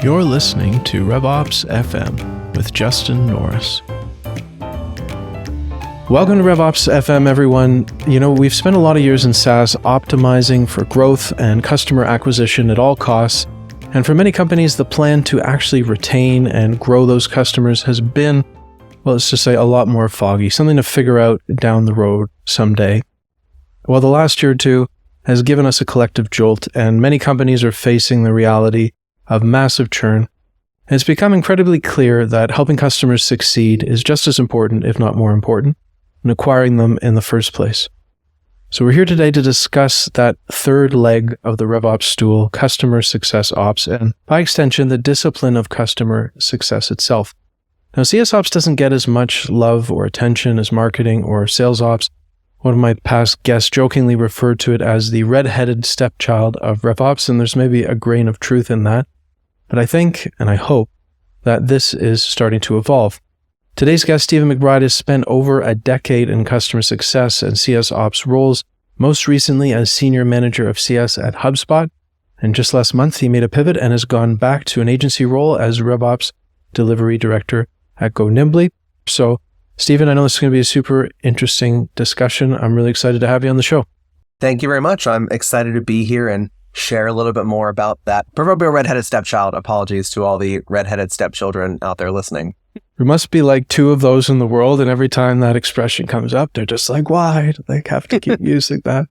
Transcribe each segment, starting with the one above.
You're listening to RevOps FM with Justin Norris. Welcome to RevOps FM, everyone. You know, we've spent a lot of years in SaaS optimizing for growth and customer acquisition at all costs. And for many companies, the plan to actually retain and grow those customers has been, well, let's just say a lot more foggy, something to figure out down the road someday. Well, the last year or two has given us a collective jolt, and many companies are facing the reality of massive churn. It's become incredibly clear that helping customers succeed is just as important, if not more important, than acquiring them in the first place. So we're here today to discuss that third leg of the RevOps stool, customer success ops, and by extension, the discipline of customer success itself. Now, CS ops doesn't get as much love or attention as marketing or sales ops. One of my past guests jokingly referred to it as the red-headed stepchild of RevOps, and there's maybe a grain of truth in that. But I think, and I hope, that this is starting to evolve. Today's guest, Stephen McBride, has spent over a decade in customer success and CS ops roles, most recently as senior manager of CS at Hubspot. And just last month, he made a pivot and has gone back to an agency role as RevOps delivery director at GoNimbly. So, Stephen, I know this is going to be a super interesting discussion. I'm really excited to have you on the show. Thank you very much. I'm excited to be here and share a little bit more about that proverbial redheaded stepchild. Apologies to all the redheaded stepchildren out there listening. There must be like two of those in the world, and every time that expression comes up, they're just like, why do they have to keep using that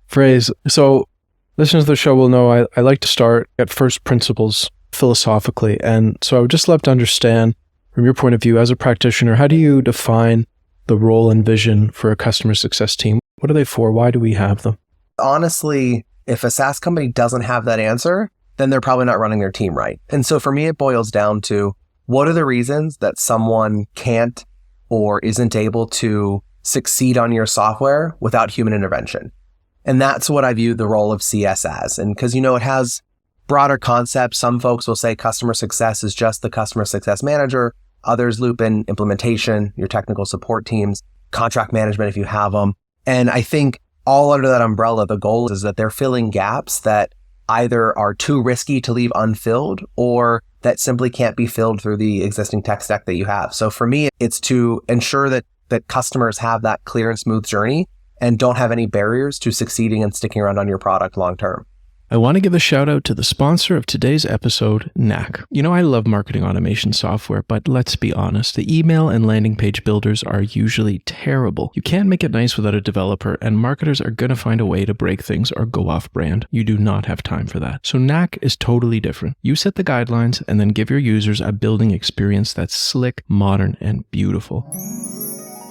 phrase? So listeners of the show will know I like to start at first principles philosophically. And so I would just love to understand, from your point of view as a practitioner, how do you define the role and vision for a customer success team? What are they for? Why do we have them? Honestly, if a SaaS company doesn't have that answer, then they're probably not running their team right. And so for me, it boils down to what are the reasons that someone can't or isn't able to succeed on your software without human intervention? And that's what I view the role of CS as. And because, you know, it has broader concepts. Some folks will say customer success is just the customer success manager. Others loop in implementation, your technical support teams, contract management if you have them. And I think all under that umbrella, the goal is that they're filling gaps that either are too risky to leave unfilled or that simply can't be filled through the existing tech stack that you have. So for me, it's to ensure that customers have that clear and smooth journey and don't have any barriers to succeeding and sticking around on your product long term. I want to give a shout out to the sponsor of today's episode, Knack. You know, I love marketing automation software, but let's be honest, the email and landing page builders are usually terrible. You can't make it nice without a developer, and marketers are going to find a way to break things or go off brand. You do not have time for that. So Knack is totally different. You set the guidelines and then give your users a building experience that's slick, modern, and beautiful.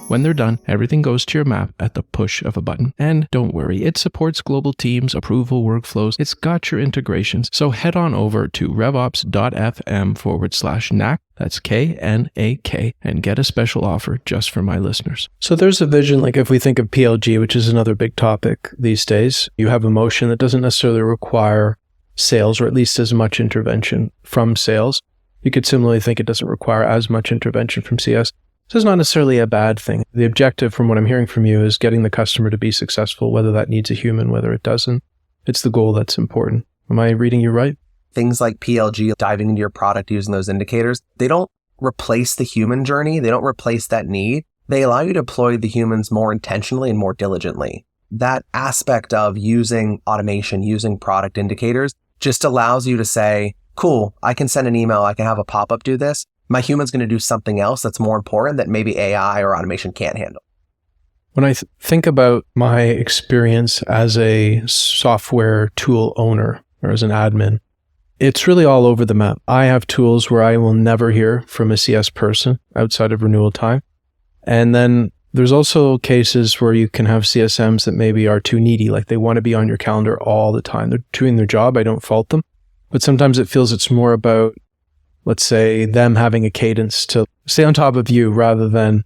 When they're done, everything goes to your map at the push of a button. And don't worry, it supports global teams, approval workflows. It's got your integrations. So head on over to revops.fm/knack. That's KNAK, and get a special offer just for my listeners. So there's a vision, like if we think of PLG, which is another big topic these days, you have a motion that doesn't necessarily require sales, or at least as much intervention from sales. You could similarly think it doesn't require as much intervention from CS. So it's not necessarily a bad thing. The objective, from what I'm hearing from you, is getting the customer to be successful, whether that needs a human, whether it doesn't. It's the goal that's important. Am I reading you right? Things like PLG, diving into your product using those indicators, they don't replace the human journey. They don't replace that need. They allow you to deploy the humans more intentionally and more diligently. That aspect of using automation, using product indicators, just allows you to say, cool, I can send an email, I can have a pop-up do this. My human's going to do something else that's more important that maybe AI or automation can't handle. When I think about my experience as a software tool owner or as an admin, it's really all over the map. I have tools where I will never hear from a CS person outside of renewal time. And then there's also cases where you can have CSMs that maybe are too needy, like they want to be on your calendar all the time. They're doing their job. I don't fault them. But sometimes it feels it's more about, let's say, them having a cadence to stay on top of you rather than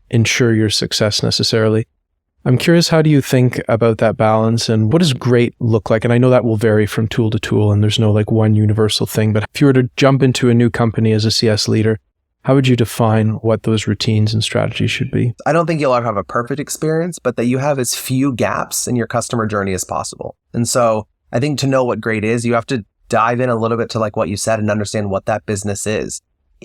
ensure your success necessarily. I'm curious, how do you think about that balance, and what does great look like? And I know that will vary from tool to tool and there's no like one universal thing, but if you were to jump into a new company as a CS leader, how would you define what those routines and strategies should be? I don't think you'll ever have a perfect experience, but that you have as few gaps in your customer journey as possible. And so I think to know what great is, you have to dive in a little bit to like what you said and understand what that business is.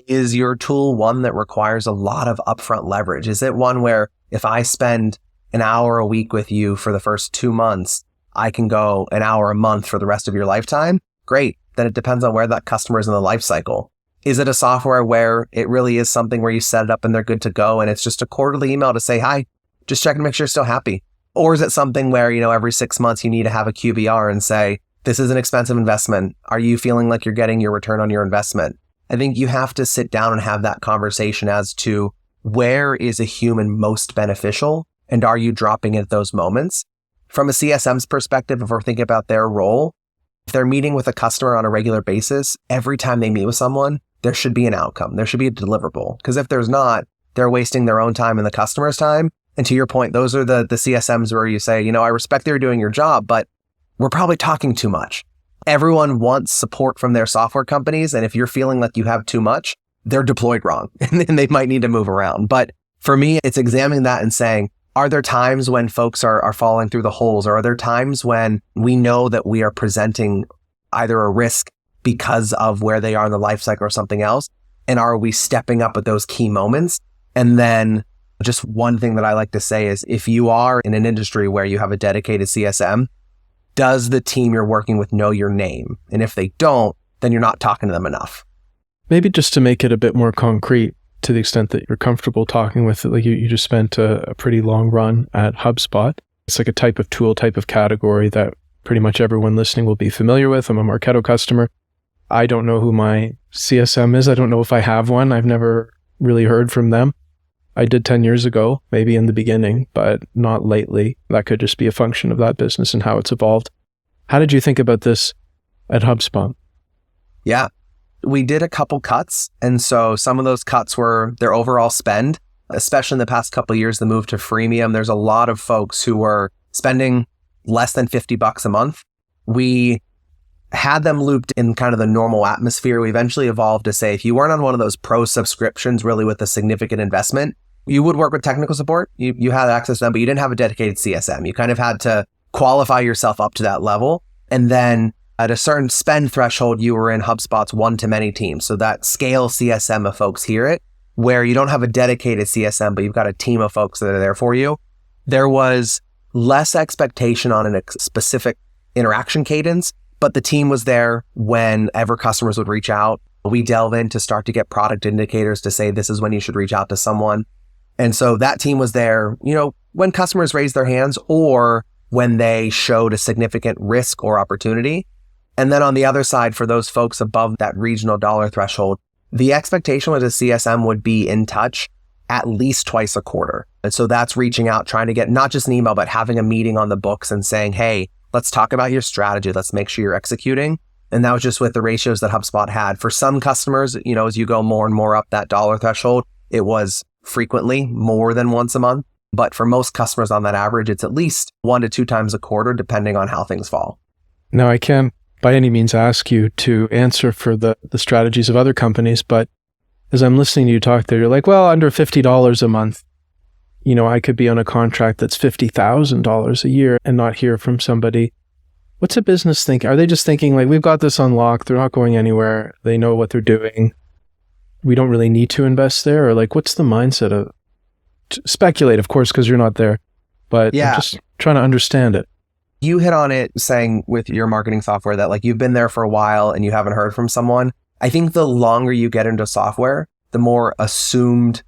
Is your tool one that requires a lot of upfront leverage? Is it one where if I spend an hour a week with you for the first 2 months, I can go an hour a month for the rest of your lifetime? Great. Then it depends on where that customer is in the life cycle. Is it a software where it really is something where you set it up and they're good to go and it's just a quarterly email to say, hi, just checking to make sure you're still happy? Or is it something where, every 6 months you need to have a QBR and say, this is an expensive investment. Are you feeling like you're getting your return on your investment? I think you have to sit down and have that conversation as to where is a human most beneficial and are you dropping it at those moments? From a CSM's perspective, if we're thinking about their role, if they're meeting with a customer on a regular basis, every time they meet with someone, there should be an outcome. There should be a deliverable. Because if there's not, they're wasting their own time and the customer's time. And to your point, those are the CSMs where you say, I respect that you're doing your job, but we're probably talking too much. Everyone wants support from their software companies. And if you're feeling like you have too much, they're deployed wrong and then they might need to move around. But for me, it's examining that and saying, are there times when folks are falling through the holes? Or are there times when we know that we are presenting either a risk because of where they are in the life cycle or something else? And are we stepping up at those key moments? And then just one thing that I like to say is if you are in an industry where you have a dedicated CSM, does the team you're working with know your name? And if they don't, then you're not talking to them enough. Maybe just to make it a bit more concrete, to the extent that you're comfortable talking with it, like you just spent a pretty long run at Hubspot. It's like a type of tool, type of category that pretty much everyone listening will be familiar with. I'm a Marketo customer. I don't know who my CSM is. I don't know if I have one. I've never really heard from them. I did 10 years ago, maybe in the beginning, but not lately. That could just be a function of that business and how it's evolved. How did you think about this at HubSpot? Yeah, we did a couple cuts. And so some of those cuts were their overall spend, especially in the past couple of years, the move to freemium. There's a lot of folks who were spending less than $50 a month. We had them looped in kind of the normal atmosphere. We eventually evolved to say, if you weren't on one of those pro subscriptions, really with a significant investment, you would work with technical support. You had access to them, but you didn't have a dedicated CSM. You kind of had to qualify yourself up to that level. And then at a certain spend threshold, you were in HubSpot's one-to-many team. So that scale CSM of folks hear it, where you don't have a dedicated CSM, but you've got a team of folks that are there for you. There was less expectation on a specific interaction cadence, but the team was there whenever customers would reach out. We delve in to start to get product indicators to say, this is when you should reach out to someone. And so that team was there, when customers raised their hands or when they showed a significant risk or opportunity. And then on the other side, for those folks above that regional dollar threshold, the expectation was a CSM would be in touch at least twice a quarter. And so that's reaching out, trying to get not just an email, but having a meeting on the books and saying, hey, let's talk about your strategy. Let's make sure you're executing. And that was just with the ratios that HubSpot had. For some customers, as you go more and more up that dollar threshold, it was frequently more than once a month. But for most customers on that average, it's at least 1 to 2 times a quarter, depending on how things fall. Now, I can't by any means ask you to answer for the strategies of other companies, but as I'm listening to you talk there, you're like, well, under $50 a month, I could be on a contract that's $50,000 a year and not hear from somebody. What's a business think? Are they just thinking like, we've got this on lock, they're not going anywhere, they know what they're doing, we don't really need to invest there? Or like, what's the mindset of, speculate, of course, because you're not there, but I'm just trying to understand it. You hit on it saying with your marketing software that like you've been there for a while and you haven't heard from someone. I think the longer you get into software, the more assumed,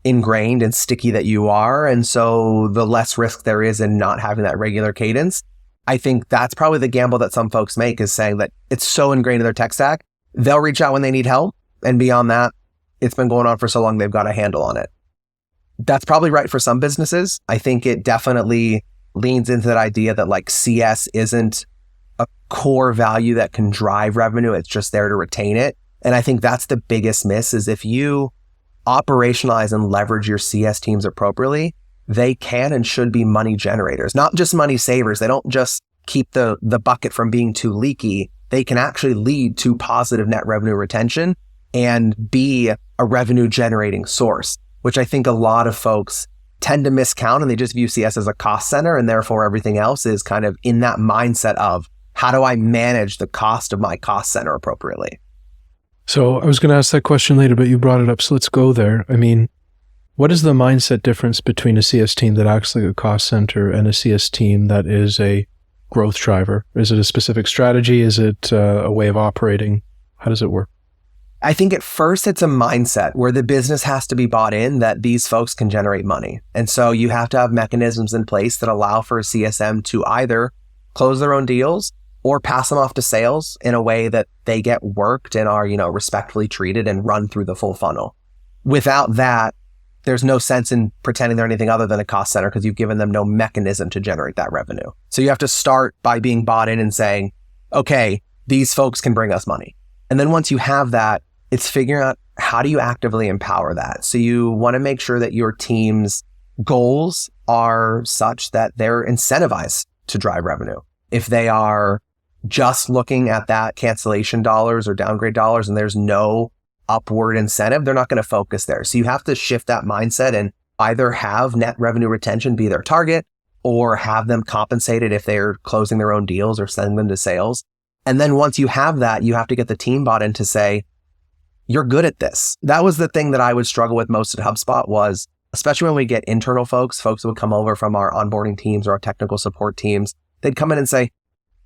ingrained and sticky that you are. And so the less risk there is in not having that regular cadence. I think that's probably the gamble that some folks make, is saying that it's so ingrained in their tech stack, they'll reach out when they need help. And beyond that, it's been going on for so long, they've got a handle on it. That's probably right for some businesses. I think it definitely leans into that idea that like CS isn't a core value that can drive revenue. It's just there to retain it. And I think that's the biggest miss, is if you operationalize and leverage your CS teams appropriately, they can and should be money generators, not just money savers. They don't just keep the bucket from being too leaky. They can actually lead to positive net revenue retention and be a revenue generating source, which I think a lot of folks tend to miscount, and they just view CS as a cost center, and therefore everything else is kind of in that mindset of how do I manage the cost of my cost center appropriately? So I was going to ask that question later, but you brought it up. So let's go there. I mean, what is the mindset difference between a CS team that acts like a cost center and a CS team that is a growth driver? Is it a specific strategy? Is it a way of operating? How does it work? I think at first it's a mindset where the business has to be bought in that these folks can generate money. And so you have to have mechanisms in place that allow for a CSM to either close their own deals or pass them off to sales in a way that they get worked and are, respectfully treated and run through the full funnel. Without that, there's no sense in pretending they're anything other than a cost center because you've given them no mechanism to generate that revenue. So you have to start by being bought in and saying, okay, these folks can bring us money. And then once you have that, it's figuring out how do you actively empower that. So you want to make sure that your team's goals are such that they're incentivized to drive revenue. If they are just looking at that cancellation dollars or downgrade dollars and there's no upward incentive, they're not going to focus there. So you have to shift that mindset and either have net revenue retention be their target or have them compensated if they're closing their own deals or sending them to sales. And then once you have that, you have to get the team bought in to say, you're good at this. That was the thing that I would struggle with most at HubSpot was, especially when we get internal folks that would come over from our onboarding teams or our technical support teams, they'd come in and say,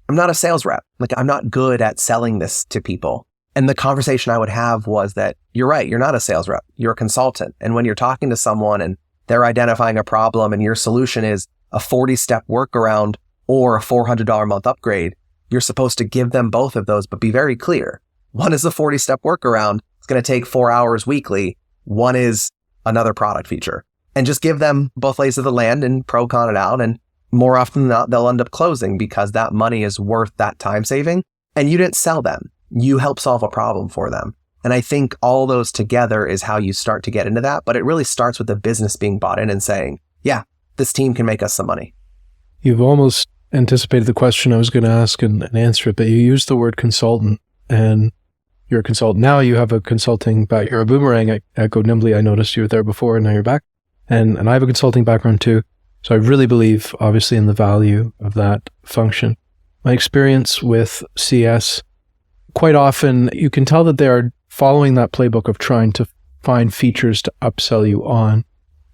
I'm not a sales rep. I'm not good at selling this to people. And the conversation I would have was that you're right. You're not a sales rep. You're a consultant. And when you're talking to someone and they're identifying a problem and your solution is a 40-step workaround or a $400 a month upgrade, you're supposed to give them both of those, but be very clear. One is a 40-step workaround. It's going to take 4 hours weekly. One is another product feature. And just give them both lays of the land and pro-con it out. And more often than not, they'll end up closing because that money is worth that time saving. And you didn't sell them. You help solve a problem for them. And I think all those together is how you start to get into that. But it really starts with the business being bought in and saying, yeah, this team can make us some money. You've almost anticipated the question I was going to ask and answer it, but you used the word consultant and you're a consultant. Now you have a consulting back. You're a boomerang at Go Nimbly. I noticed you were there before and now you're back. And I have a consulting background too. So I really believe obviously in the value of that function. My experience with CS, quite often you can tell that they are following that playbook of trying to find features to upsell you on,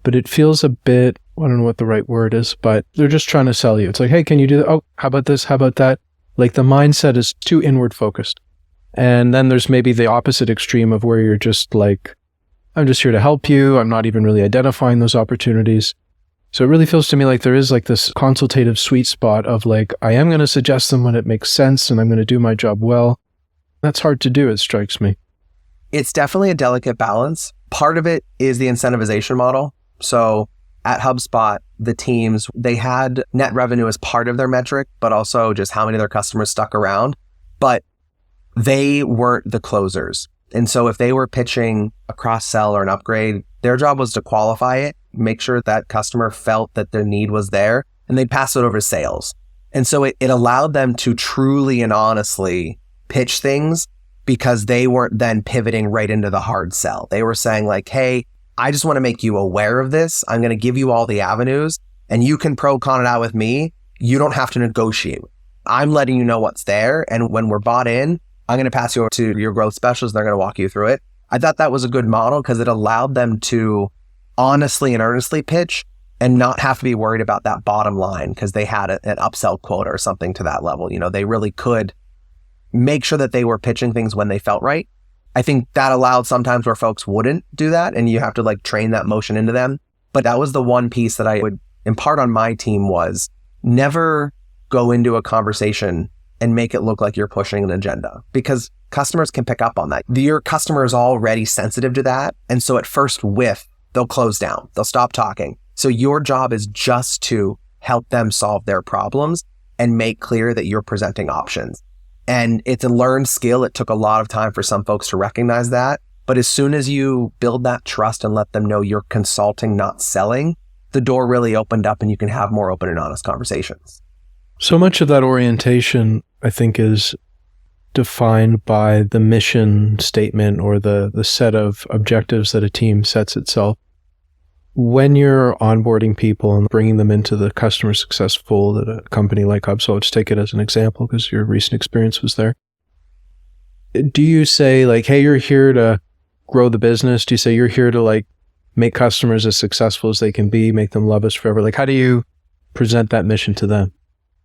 but it feels a bit, I don't know what the right word is, but they're just trying to sell you. It's like, hey, can you do that? Oh, how about this? How about that? Like the mindset is too inward focused. And then there's maybe the opposite extreme of where you're just like, I'm just here to help you. I'm not even really identifying those opportunities. So it really feels to me like there is like this consultative sweet spot of like, I am going to suggest them when it makes sense and I'm going to do my job well. That's hard to do, it strikes me. It's definitely a delicate balance. Part of it is the incentivization model. So at HubSpot, the teams, they had net revenue as part of their metric, but also just how many of their customers stuck around. But they weren't the closers. And so if they were pitching a cross-sell or an upgrade, their job was to qualify it, make sure that customer felt that their need was there, and they'd pass it over to sales. And so it allowed them to truly and honestly pitch things because they weren't then pivoting right into the hard sell. They were saying like, hey, I just want to make you aware of this. I'm going to give you all the avenues and you can pro-con it out with me. You don't have to negotiate. I'm letting you know what's there. And when we're bought in, I'm going to pass you over to your growth specialist. They're going to walk you through it. I thought that was a good model because it allowed them to honestly and earnestly pitch and not have to be worried about that bottom line because they had an upsell quota or something to that level. They really could make sure that they were pitching things when they felt right. I think that allowed sometimes where folks wouldn't do that and you have to like train that motion into them. But that was the one piece that I would impart on my team was never go into a conversation and make it look like you're pushing an agenda because customers can pick up on that. Your customer is already sensitive to that. And so at first whiff, they'll close down. They'll stop talking. So your job is just to help them solve their problems and make clear that you're presenting options. And it's a learned skill. It took a lot of time for some folks to recognize that. But as soon as you build that trust and let them know you're consulting, not selling, the door really opened up and you can have more open and honest conversations. So much of that orientation, I think, is defined by the mission statement or the set of objectives that a team sets itself. When you're onboarding people and bringing them into the customer success fold at a company like Hubspot, let's take it as an example because your recent experience was there. Do you say like, hey, you're here to grow the business? Do you say you're here to like make customers as successful as they can be, make them love us forever? Like, how do you present that mission to them?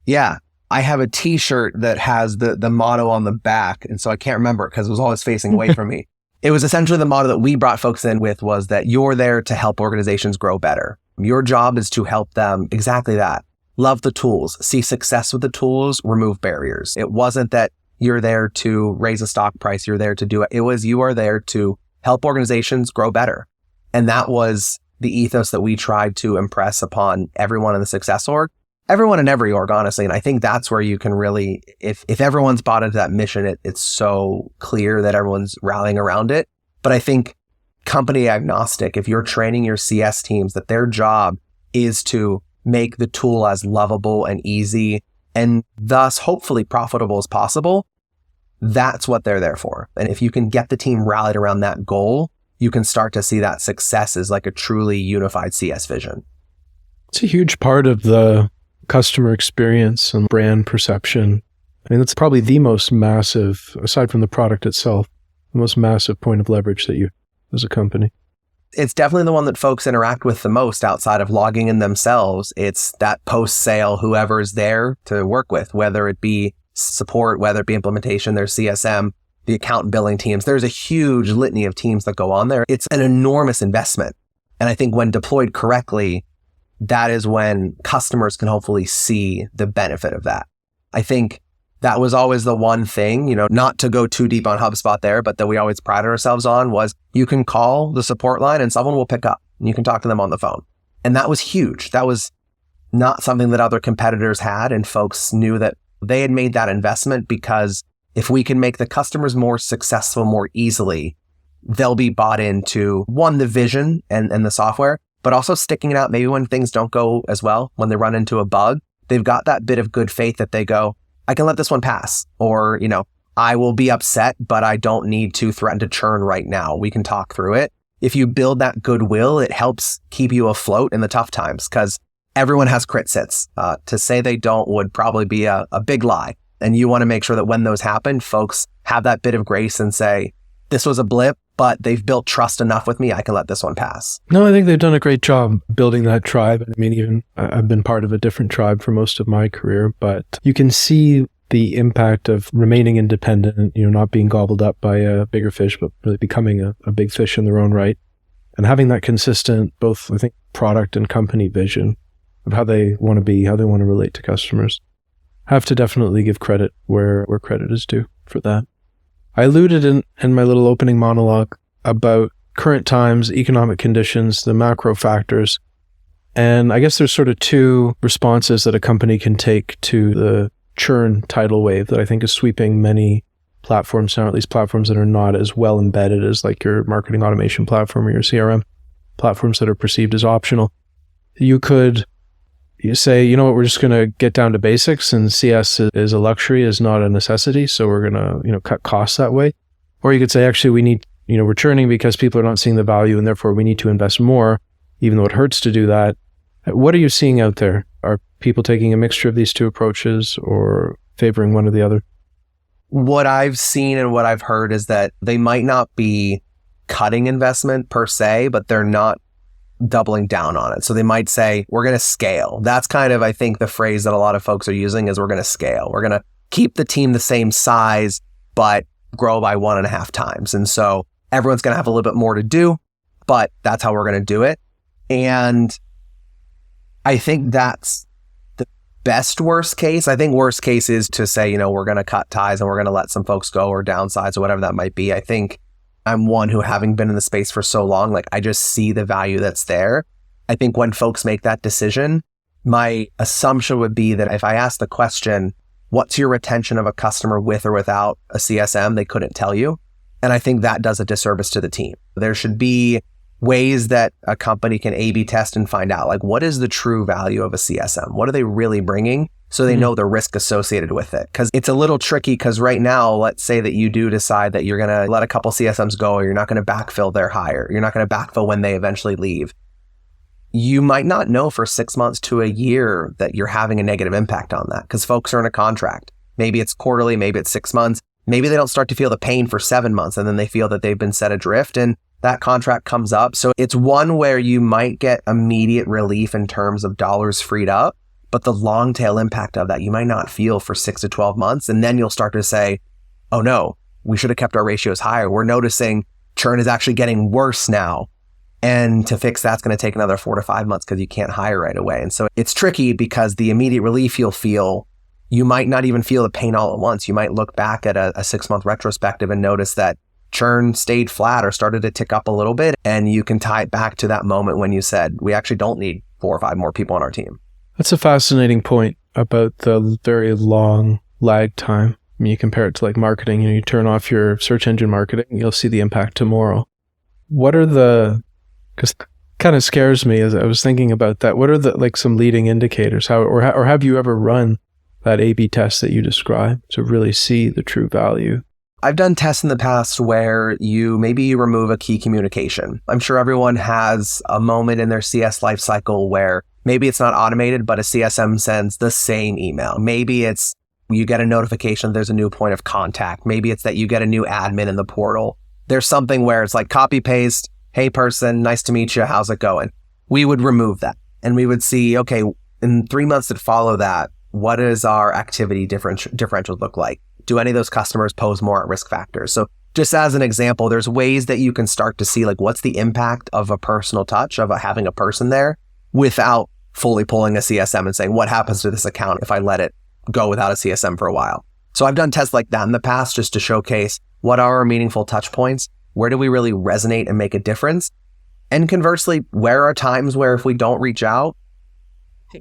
Yeah. I have a t-shirt that has the motto on the back. And so I can't remember it because it was always facing away from me. It was essentially the motto that we brought folks in with was that you're there to help organizations grow better. Your job is to help them exactly that. Love the tools, see success with the tools, remove barriers. It wasn't that you're there to raise a stock price. You're there to do it. It was you are there to help organizations grow better. And that was the ethos that we tried to impress upon everyone in the success org, everyone in every org, honestly. And I think that's where you can really, if everyone's bought into that mission, it's so clear that everyone's rallying around it. But I think company agnostic, if you're training your CS teams that their job is to make the tool as lovable and easy and thus hopefully profitable as possible, that's what they're there for. And if you can get the team rallied around that goal, you can start to see that success is like a truly unified CS vision. It's a huge part of the customer experience and brand perception. I mean, that's probably the most massive, aside from the product itself, the most massive point of leverage that you as a company. It's definitely the one that folks interact with the most outside of logging in themselves. It's that post-sale, whoever's there to work with, whether it be support, whether it be implementation, their CSM, the account and billing teams. There's a huge litany of teams that go on there. It's an enormous investment. And I think when deployed correctly, that is when customers can hopefully see the benefit of that. I think that was always the one thing, not to go too deep on HubSpot there, but that we always prided ourselves on was you can call the support line and someone will pick up and you can talk to them on the phone. And that was huge. That was not something that other competitors had. And folks knew that they had made that investment because if we can make the customers more successful more easily, they'll be bought into one, the vision and the software, but also sticking it out. Maybe when things don't go as well, when they run into a bug, they've got that bit of good faith that they go, I can let this one pass. Or, I will be upset, but I don't need to threaten to churn right now. We can talk through it. If you build that goodwill, it helps keep you afloat in the tough times because everyone has crit sits. To say they don't would probably be a big lie. And you want to make sure that when those happen, folks have that bit of grace and say, this was a blip, but they've built trust enough with me, I can let this one pass. No, I think they've done a great job building that tribe. I mean, even I've been part of a different tribe for most of my career, but you can see the impact of remaining independent, not being gobbled up by a bigger fish, but really becoming a big fish in their own right. And having that consistent, both, I think, product and company vision of how they want to be, how they want to relate to customers. Have to definitely give credit where credit is due for that. I alluded in my little opening monologue about current times, economic conditions, the macro factors. And I guess there's sort of two responses that a company can take to the churn tidal wave that I think is sweeping many platforms now, or at least platforms that are not as well embedded as like your marketing automation platform or your CRM, platforms that are perceived as optional. You say, you know what, we're just going to get down to basics and CS is a luxury, is not a necessity. So we're going to, cut costs that way. Or you could say, actually, we need, we're churning because people are not seeing the value and therefore we need to invest more, even though it hurts to do that. What are you seeing out there? Are people taking a mixture of these two approaches or favoring one or the other? What I've seen and what I've heard is that they might not be cutting investment per se, but they're not doubling down on it. So they might say, we're going to scale. That's kind of, I think, the phrase that a lot of folks are using is we're going to scale. We're going to keep the team the same size, but grow by 1.5 times. And so everyone's going to have a little bit more to do, but that's how we're going to do it. And I think that's the best worst case. I think worst case is to say, we're going to cut ties and we're going to let some folks go or downsize or whatever that might be. I think I'm one who, having been in the space for so long, I just see the value that's there. I think when folks make that decision, my assumption would be that if I ask the question, what's your retention of a customer with or without a CSM, they couldn't tell you. And I think that does a disservice to the team. There should be ways that a company can A/B test and find out, what is the true value of a CSM? What are they really bringing? So they know the risk associated with it. Because it's a little tricky because right now, let's say that you do decide that you're going to let a couple CSMs go or you're not going to backfill their hire. You're not going to backfill when they eventually leave. you might not know for 6 months to a year that you're having a negative impact on that because folks are in a contract. Maybe it's quarterly, maybe it's 6 months. Maybe they don't start to feel the pain for 7 months and then they feel that they've been set adrift and that contract comes up. So it's one where you might get immediate relief in terms of dollars freed up, but the long tail impact of that you might not feel for 6 to 12 months. And then you'll start to say, oh no, we should have kept our ratios higher. We're noticing churn is actually getting worse now. And to fix that's going to take another 4 to 5 months because you can't hire right away. And so it's tricky because the immediate relief you'll feel, you might not even feel the pain all at once. You might look back at a 6-month retrospective and notice that churn stayed flat or started to tick up a little bit. And you can tie it back to that moment when you said, we actually don't need 4 or 5 more people on our team. That's a fascinating point about the very long lag time. I mean, you compare it to like marketing, you turn off your search engine marketing, you'll see the impact tomorrow. What are because it kind of scares me as I was thinking about that. What are some leading indicators? Or have you ever run that A/B test that you described to really see the true value? I've done tests in the past where you remove a key communication. I'm sure everyone has a moment in their CS lifecycle where maybe it's not automated, but a CSM sends the same email. Maybe it's you get a notification there's a new point of contact. Maybe it's that you get a new admin in the portal. There's something where it's like copy paste, hey person, nice to meet you, how's it going? We would remove that and we would see, okay, in 3 months that follow that, what does our activity differential look like? Do any of those customers pose more at-risk factors? So just as an example, there's ways that you can start to see like what's the impact of a personal touch, of having a person there without fully pulling a CSM and saying, what happens to this account if I let it go without a CSM for a while? So I've done tests like that in the past just to showcase what are our meaningful touch points? Where do we really resonate and make a difference? And conversely, where are times where if we don't reach out,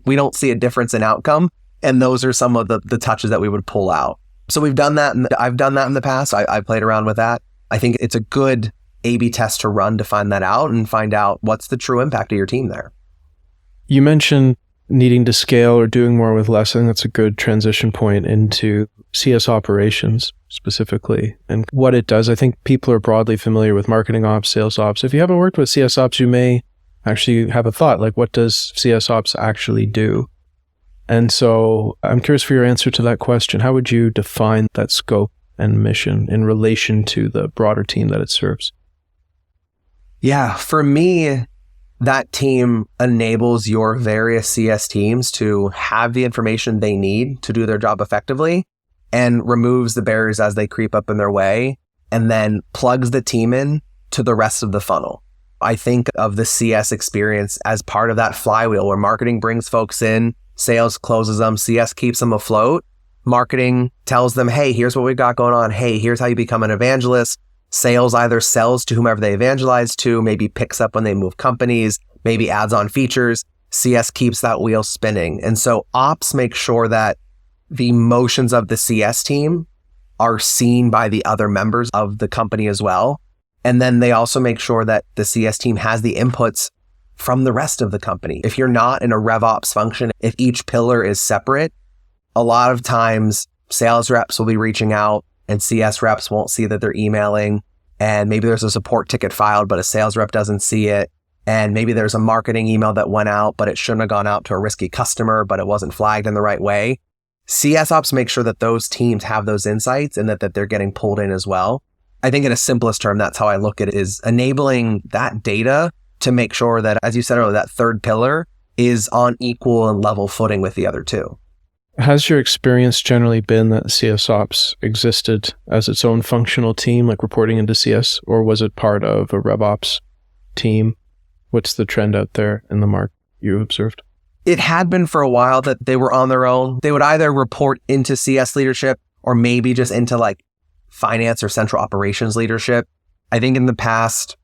we don't see a difference in outcome? And those are some of the touches that we would pull out. So we've done that, and I've done that in the past. I played around with that. I think it's a good A/B test to run to find that out and find out what's the true impact of your team there. You mentioned needing to scale or doing more with less. I think that's a good transition point into CS operations specifically and what it does. I think people are broadly familiar with marketing ops, sales ops. If you haven't worked with CS ops, you may actually have a thought like, what does CS ops actually do? And so I'm curious for your answer to that question. How would you define that scope and mission in relation to the broader team that it serves? Yeah, for me, that team enables your various CS teams to have the information they need to do their job effectively and removes the barriers as they creep up in their way and then plugs the team in to the rest of the funnel. I think of the CS experience as part of that flywheel where marketing brings folks in, sales closes them, CS keeps them afloat. Marketing tells them, hey, here's what we've got going on. Hey, here's how you become an evangelist. Sales either sells to whomever they evangelize to, maybe picks up when they move companies, maybe adds on features. CS keeps that wheel spinning. And so ops makes sure that the motions of the CS team are seen by the other members of the company as well. And then they also make sure that the CS team has the inputs from the rest of the company. If you're not in a RevOps function, if each pillar is separate, a lot of times sales reps will be reaching out and CS reps won't see that they're emailing. And maybe there's a support ticket filed, but a sales rep doesn't see it. And maybe there's a marketing email that went out, but it shouldn't have gone out to a risky customer, but it wasn't flagged in the right way. CS ops make sure that those teams have those insights and that they're getting pulled in as well. I think in a simplest term, that's how I look at it, is enabling that data to make sure that, as you said earlier, that third pillar is on equal and level footing with the other two. Has your experience generally been that CS Ops existed as its own functional team, like reporting into CS, or was it part of a RevOps team? What's the trend out there in the market you observed? It had been for a while that they were on their own. They would either report into CS leadership or maybe just into like finance or central operations leadership. I think in the past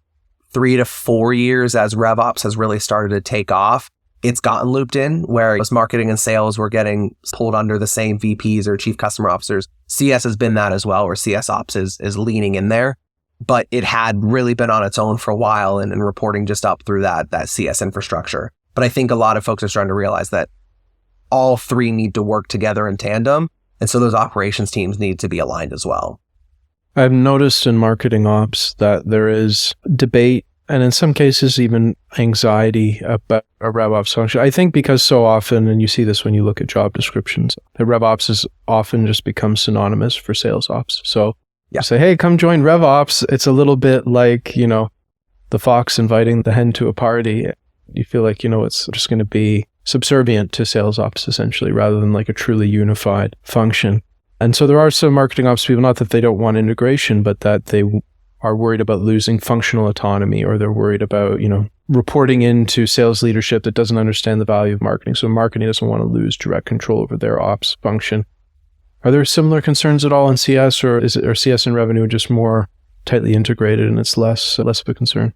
3 to 4 years, as RevOps has really started to take off, it's gotten looped in where marketing and sales were getting pulled under the same VPs or chief customer officers. CS has been that as well, where CS ops is leaning in there, but it had really been on its own for a while and reporting just up through that CS infrastructure. But I think a lot of folks are starting to realize that all three need to work together in tandem. And so those operations teams need to be aligned as well. I've noticed in marketing ops that there is debate and in some cases even anxiety about a RevOps function. I think because so often, and you see this when you look at job descriptions, that RevOps has often just become synonymous for sales ops. So you say, hey, come join RevOps. It's a little bit like, the fox inviting the hen to a party. You feel like, it's just going to be subservient to sales ops essentially, rather than like a truly unified function. And so there are some marketing ops people, not that they don't want integration, but that they are worried about losing functional autonomy, or they're worried about, reporting into sales leadership that doesn't understand the value of marketing. So marketing doesn't want to lose direct control over their ops function. Are there similar concerns at all in CS, or are CS and revenue just more tightly integrated and it's less of a concern?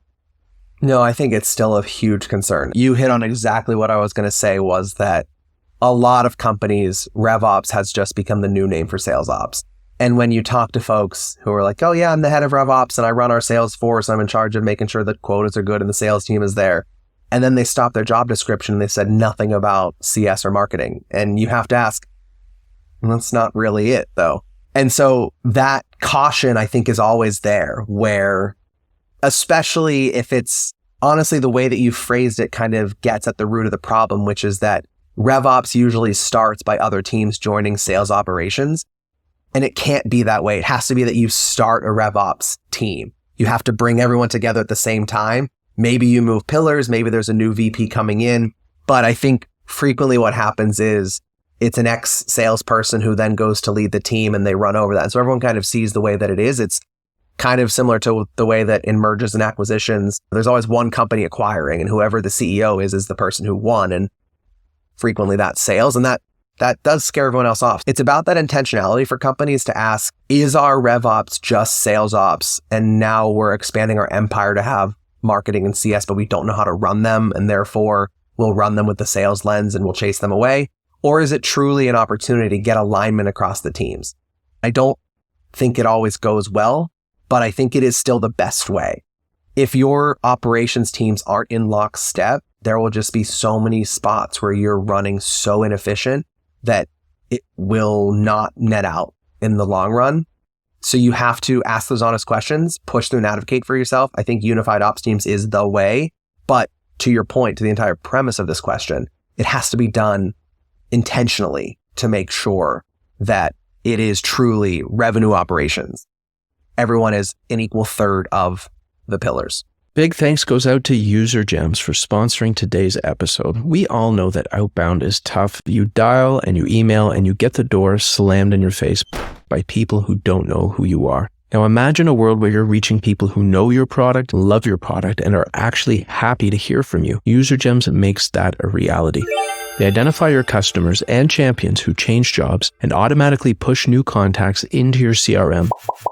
No, I think it's still a huge concern. You hit on exactly what I was going to say, was that a lot of companies, RevOps has just become the new name for sales ops. And when you talk to folks who are like, oh yeah, I'm the head of RevOps and I run our sales force, I'm in charge of making sure that quotas are good and the sales team is there. And then they stop their job description and they said nothing about CS or marketing. And you have to ask, that's not really it though. And so that caution, I think, is always there, where especially if it's honestly the way that you phrased it kind of gets at the root of the problem, which is that RevOps usually starts by other teams joining sales operations. And it can't be that way. It has to be that you start a RevOps team. You have to bring everyone together at the same time. Maybe you move pillars, maybe there's a new VP coming in. But I think frequently what happens is it's an ex-salesperson who then goes to lead the team and they run over that. And so everyone kind of sees the way that it is. It's kind of similar to the way that in mergers and acquisitions, there's always one company acquiring, and whoever the CEO is the person who won. And frequently that's sales. And that does scare everyone else off. It's about that intentionality for companies to ask, is our RevOps just sales ops? And now we're expanding our empire to have marketing and CS, but we don't know how to run them. And therefore we'll run them with the sales lens and we'll chase them away. Or is it truly an opportunity to get alignment across the teams? I don't think it always goes well, but I think it is still the best way. If your operations teams aren't in lockstep, there will just be so many spots where you're running so inefficient that it will not net out in the long run. So you have to ask those honest questions, push through and advocate for yourself. I think unified ops teams is the way. But to your point, to the entire premise of this question, it has to be done intentionally to make sure that it is truly revenue operations. Everyone is an equal third of the pillars. Big thanks goes out to UserGems for sponsoring today's episode. We all know that outbound is tough. You dial and you email and you get the door slammed in your face by people who don't know who you are. Now imagine a world where you're reaching people who know your product, love your product, and are actually happy to hear from you. UserGems makes that a reality. They identify your customers and champions who change jobs and automatically push new contacts into your CRM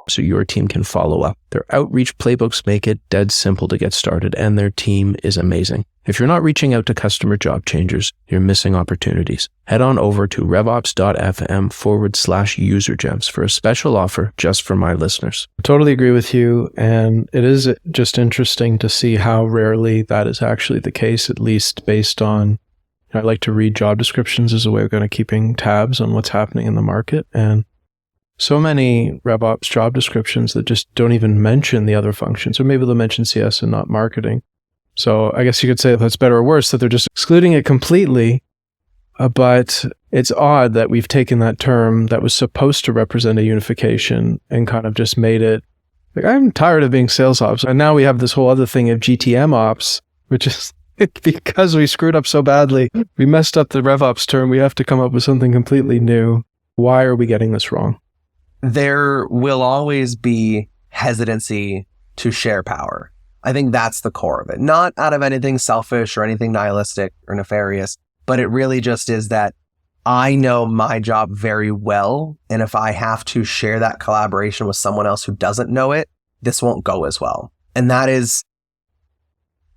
so your team can follow up. Their outreach playbooks make it dead simple to get started, and their team is amazing. If you're not reaching out to customer job changers, you're missing opportunities. Head on over to revops.fm/usergems for a special offer just for my listeners. I totally agree with you, and it is just interesting to see how rarely that is actually the case, at least based on I like to read job descriptions as a way of kind of keeping tabs on what's happening in the market. And so many RevOps job descriptions that just don't even mention the other functions, or maybe they'll mention CS and not marketing. So I guess you could say that's better or worse, that they're just excluding it completely. But it's odd that we've taken that term that was supposed to represent a unification and kind of just made it like, I'm tired of being sales ops. And now we have this whole other thing of GTM ops, which is because we screwed up so badly. We messed up the RevOps term. We have to come up with something completely new. Why are we getting this wrong? There will always be hesitancy to share power. I think that's the core of it. Not out of anything selfish or anything nihilistic or nefarious, but it really just is that I know my job very well. And if I have to share that collaboration with someone else who doesn't know it, this won't go as well. And that is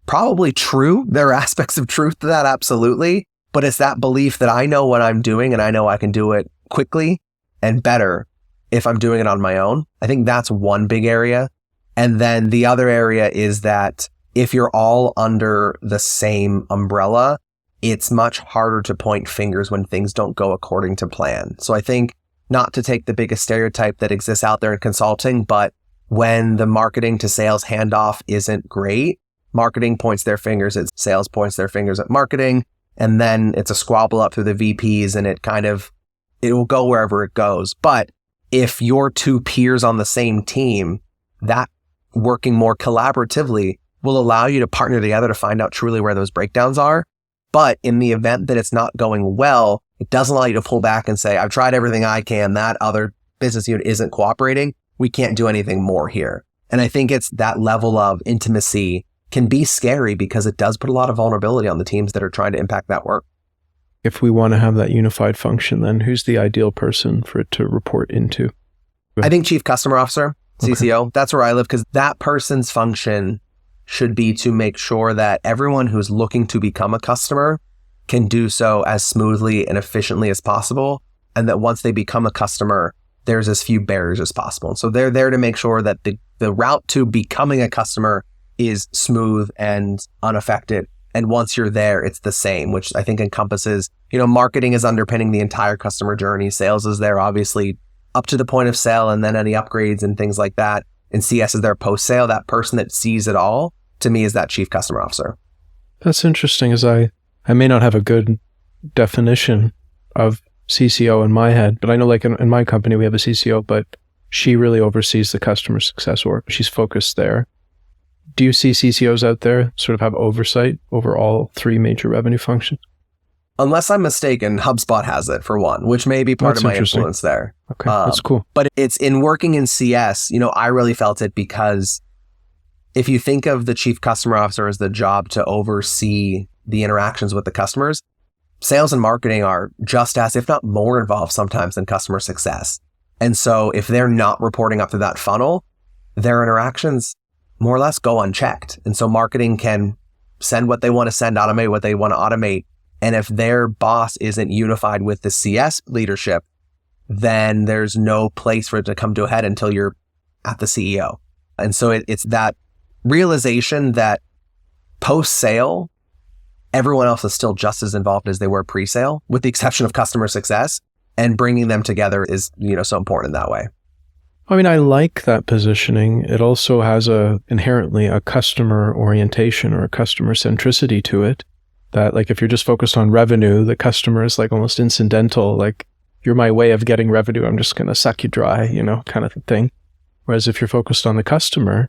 probably true. There are aspects of truth to that, absolutely. But it's that belief that I know what I'm doing and I know I can do it quickly and better if I'm doing it on my own. I think that's one big area. And then the other area is that if you're all under the same umbrella, it's much harder to point fingers when things don't go according to plan. So I think, not to take the biggest stereotype that exists out there in consulting, but when the marketing to sales handoff isn't great, marketing points their fingers at sales, points their fingers at marketing, and then it's a squabble up through the VPs, and it will go wherever it goes. But if you're two peers on the same team, that working more collaboratively will allow you to partner together to find out truly where those breakdowns are. But in the event that it's not going well, it doesn't allow you to pull back and say, I've tried everything I can. That other business unit isn't cooperating. We can't do anything more here. And I think it's that level of intimacy can be scary because it does put a lot of vulnerability on the teams that are trying to impact that work. If we want to have that unified function, then who's the ideal person for it to report into? I think Chief Customer Officer, CCO, okay. That's where I live, because that person's function should be to make sure that everyone who's looking to become a customer can do so as smoothly and efficiently as possible. And that once they become a customer, there's as few barriers as possible. So they're there to make sure that the route to becoming a customer is smooth and unaffected. And once you're there, it's the same, which I think encompasses, marketing is underpinning the entire customer journey. Sales is there, obviously, up to the point of sale, and then any upgrades and things like that. And CS is there post-sale. That person that sees it all, to me, is that Chief Customer Officer. That's interesting, as I may not have a good definition of CCO in my head, but I know like in my company, we have a CCO, but she really oversees the customer success work. She's focused there. Do you see CCOs out there sort of have oversight over all three major revenue functions? Unless I'm mistaken, HubSpot has it for one, which may be part of my influence there. Okay, that's cool. But it's in working in CS, I really felt it because if you think of the Chief Customer Officer as the job to oversee the interactions with the customers, sales and marketing are just as, if not more involved sometimes than customer success. And so if they're not reporting up to that funnel, their interactions more or less go unchecked. And so marketing can send what they want to send, automate what they want to automate. And if their boss isn't unified with the CS leadership, then there's no place for it to come to a head until you're at the CEO. And so it's that realization that post-sale, everyone else is still just as involved as they were pre-sale, with the exception of customer success, and bringing them together is, so important in that way. I mean, I like that positioning. It also has inherently a customer orientation or a customer centricity to it. That like, if you're just focused on revenue, the customer is like almost incidental. Like, you're my way of getting revenue. I'm just going to suck you dry, kind of thing. Whereas if you're focused on the customer,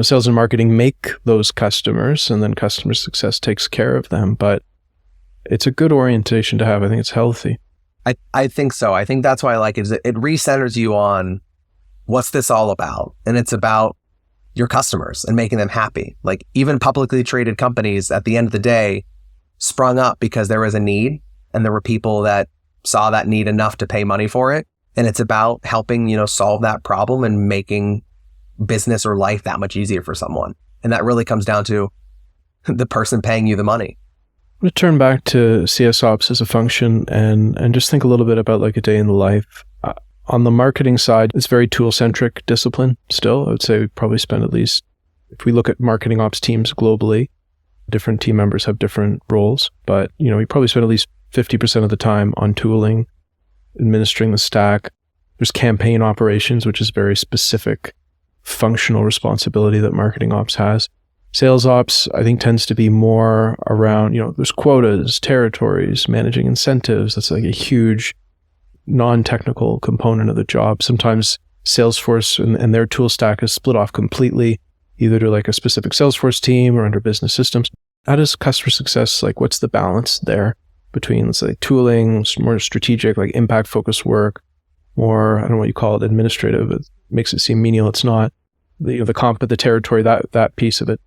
sales and marketing make those customers, and then customer success takes care of them. But it's a good orientation to have. I think it's healthy. I think so. I think that's why I like it, is it recenters you on what's this all about? And it's about your customers and making them happy. Like, even publicly traded companies at the end of the day sprung up because there was a need, and there were people that saw that need enough to pay money for it. And it's about helping, solve that problem and making business or life that much easier for someone. And that really comes down to the person paying you the money. I'm going to turn back to CS Ops as a function and just think a little bit about like a day in the life. On the marketing side, it's very tool-centric discipline still. I would say we probably spend at least, if we look at marketing ops teams globally, different team members have different roles, but we probably spend at least 50% of the time on tooling, administering the stack. There's campaign operations, which is very specific functional responsibility that marketing ops has. Sales ops, I think, tends to be more around, there's quotas, territories, managing incentives. That's like a huge non-technical component of the job. Sometimes Salesforce and their tool stack is split off completely, either to like a specific Salesforce team or under business systems. How does customer success, like what's the balance there between, let's say, tooling, more strategic, like impact-focused work, more, I don't know what you call it, administrative? It makes it seem menial. It's not. The comp of the territory, that piece of it.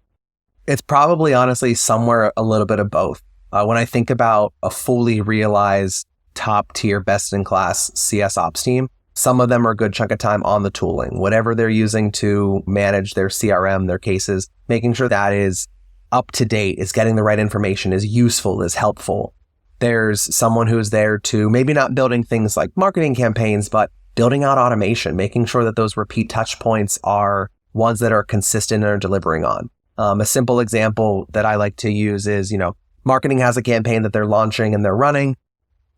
It's probably honestly somewhere a little bit of both. When I think about a fully realized top tier, best in class CS ops team, some of them are a good chunk of time on the tooling, whatever they're using to manage their CRM, their cases, making sure that is up to date, is getting the right information, is useful, is helpful. There's someone who's there to maybe not building things like marketing campaigns, but building out automation, making sure that those repeat touch points are ones that are consistent and are delivering on. A simple example that I like to use is, marketing has a campaign that they're launching and they're running.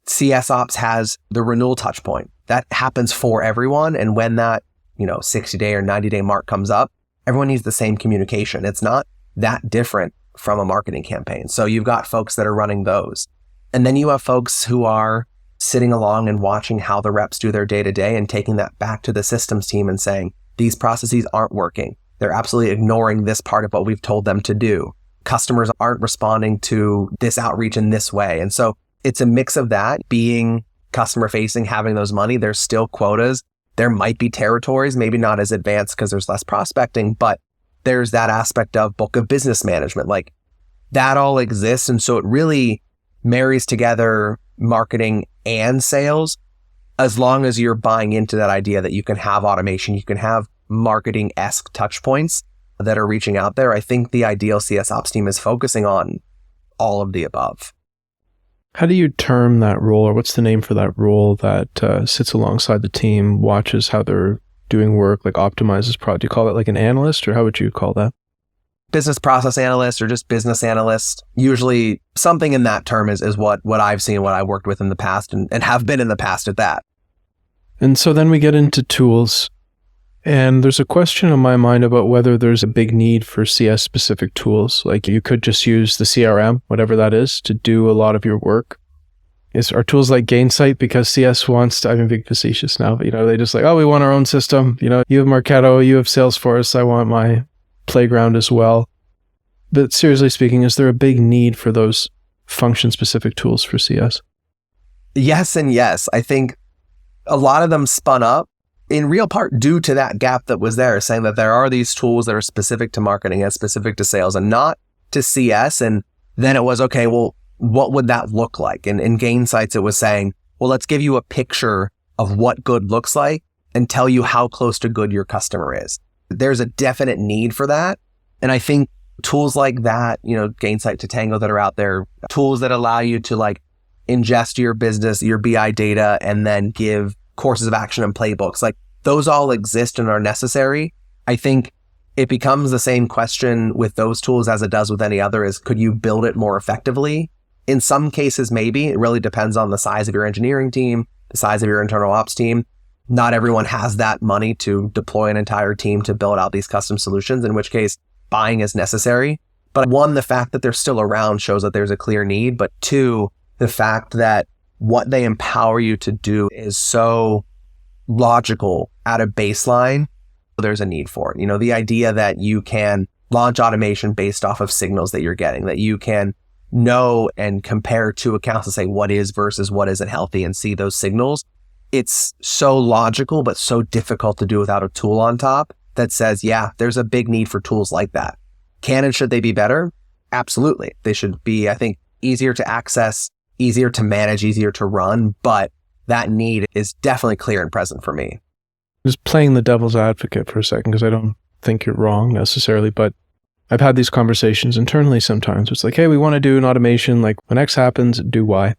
CS Ops has the renewal touch point. That happens for everyone. And when that, 60-day or 90-day mark comes up, everyone needs the same communication. It's not that different from a marketing campaign. So you've got folks that are running those. And then you have folks who are sitting along and watching how the reps do their day to day and taking that back to the systems team and saying, these processes aren't working. They're absolutely ignoring this part of what we've told them to do. Customers aren't responding to this outreach in this way. And so it's a mix of that, being customer facing, having those money. There's still quotas. There might be territories, maybe not as advanced because there's less prospecting, but there's that aspect of book of business management. Like that all exists. And so it really marries together marketing and sales, as long as you're buying into that idea that you can have automation, you can have marketing-esque touch points that are reaching out there. I think the ideal CS ops team is focusing on all of the above. How do you term that role, or what's the name for that role that sits alongside the team, watches how they're doing work, like optimizes product? Do you call that like an analyst, or how would you call that? Business process analyst or just business analyst. Usually something in that term is what I've seen, what I've worked with in the past and have been in the past at that. And so then we get into tools. And there's a question in my mind about whether there's a big need for CS specific tools. Like you could just use the CRM, whatever that is, to do a lot of your work. Are tools like Gainsight, because CS wants to, I'm being facetious now, but they just like, oh, we want our own system. You have Marketo, you have Salesforce, I want my playground as well. But seriously speaking, is there a big need for those function specific tools for CS? Yes and yes. I think a lot of them spun up in real part due to that gap that was there, saying that there are these tools that are specific to marketing and specific to sales and not to CS. And then it was, okay, well, what would that look like? And in Gainsights, it was saying, well, let's give you a picture of what good looks like and tell you how close to good your customer is. There's a definite need for that. And I think tools like that, Gainsight to Tango that are out there, tools that allow you to like ingest your business, your BI data, and then give courses of action and playbooks, like those all exist and are necessary. I think it becomes the same question with those tools as it does with any other, is could you build it more effectively? In some cases, maybe. It really depends on the size of your engineering team, the size of your internal ops team. Not everyone has that money to deploy an entire team to build out these custom solutions, in which case buying is necessary. But one, the fact that they're still around shows that there's a clear need. But two, the fact that what they empower you to do is so logical at a baseline, there's a need for it. The idea that you can launch automation based off of signals that you're getting, that you can know and compare two accounts and say what is versus what isn't healthy and see those signals. It's so logical, but so difficult to do without a tool on top that says, yeah, there's a big need for tools like that. Can and should they be better? Absolutely. They should be, I think, easier to access, easier to manage, easier to run, but that need is definitely clear and present for me. Just playing the devil's advocate for a second, because I don't think you're wrong necessarily, but I've had these conversations internally sometimes. It's like, hey, we want to do an automation, like when X happens, do Y.